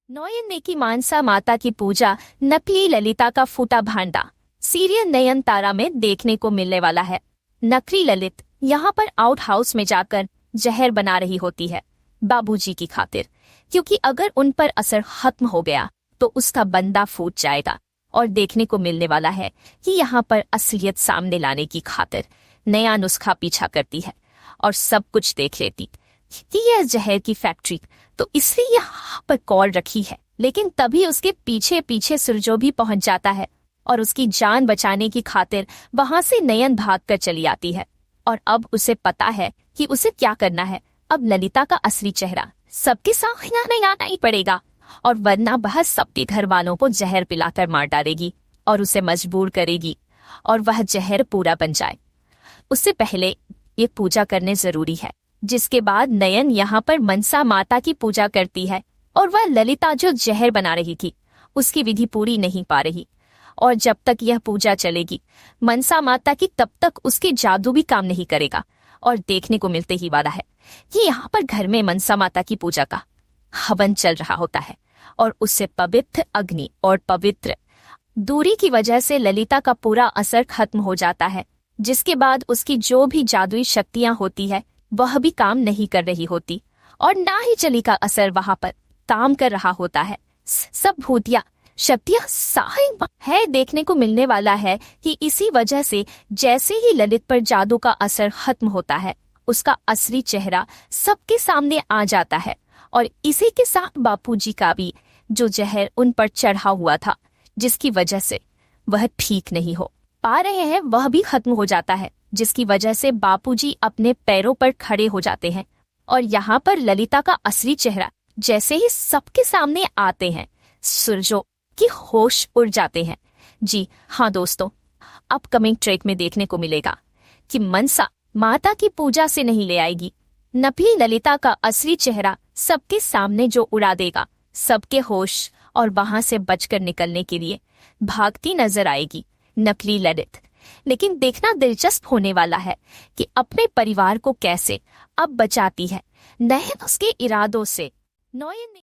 नयन ने की मानसा माता की पूजा, नकली ललिता का फूटा भांडा सीरियल नयनतारा में देखने को मिलने वाला है। नकली ललित यहाँ पर आउट हाउस में जाकर जहर बना रही होती है बाबूजी की खातिर, क्योंकि अगर उन पर असर खत्म हो गया तो उसका बंदा फूट जाएगा। और देखने को मिलने वाला है कि यहाँ पर असलियत सामने लाने की खातिर नया नुस्खा पीछा करती है और सब कुछ देख लेती कि यह जहर की फैक्ट्री तो इसलिए यहाँ पर कॉल रखी है। लेकिन तभी उसके पीछे पीछे सुरजो भी पहुंच जाता है और उसकी जान बचाने की खातिर वहां से नयन भागकर चली आती है। और अब उसे पता है कि उसे क्या करना है। अब ललिता का असली चेहरा सबके सामने आना ही पड़ेगा, और वरना वह सबके घर वालों को जहर पिलाकर मार डालेगी और उसे मजबूर करेगी और वह जहर पूरा बन जाए। उससे पहले ये पूजा करने जरूरी है, जिसके बाद नयन यहाँ पर मनसा माता की पूजा करती है और वह ललिता जो जहर बना रही थी उसकी विधि पूरी नहीं पा रही। और जब तक यह पूजा चलेगी मनसा माता की, तब तक उसके जादू भी काम नहीं करेगा। और देखने को मिलते ही वाला है कि यहाँ पर घर में मनसा माता की पूजा का हवन चल रहा होता है और उससे पवित्र अग्नि और पवित्र दूरी की वजह से ललिता का पूरा असर खत्म हो जाता है, जिसके बाद उसकी जो भी जादुई शक्तियां होती है वह भी काम नहीं कर रही होती और ना ही चली का असर वहां पर काम कर रहा होता है। सब भूतिया शक्तियां सहायक है। देखने को मिलने वाला है कि इसी वजह से जैसे ही ललित पर जादू का असर खत्म होता है उसका असली चेहरा सबके सामने आ जाता है। और इसी के साथ बापूजी का भी जो जहर उन पर चढ़ा हुआ था, जिसकी वजह से वह ठीक नहीं हो पा रहे हैं, वह भी खत्म हो जाता है, जिसकी वजह से बापूजी अपने पैरों पर खड़े हो जाते हैं। और यहाँ पर ललिता का असली चेहरा जैसे ही सबके सामने आते हैं, सुरजो की होश उड़ जाते हैं। जी हाँ दोस्तों, अपकमिंग ट्रैक में देखने को मिलेगा कि मनसा माता की पूजा से नहीं ले आएगी, नकली ललिता का असली चेहरा सबके सामने जो उड़ा देगा सबके होश, और वहां से बचकर निकलने के लिए भागती नजर आएगी नकली ललित। लेकिन देखना दिलचस्प होने वाला है कि अपने परिवार को कैसे अब बचाती है नयन उसके इरादों से। नयन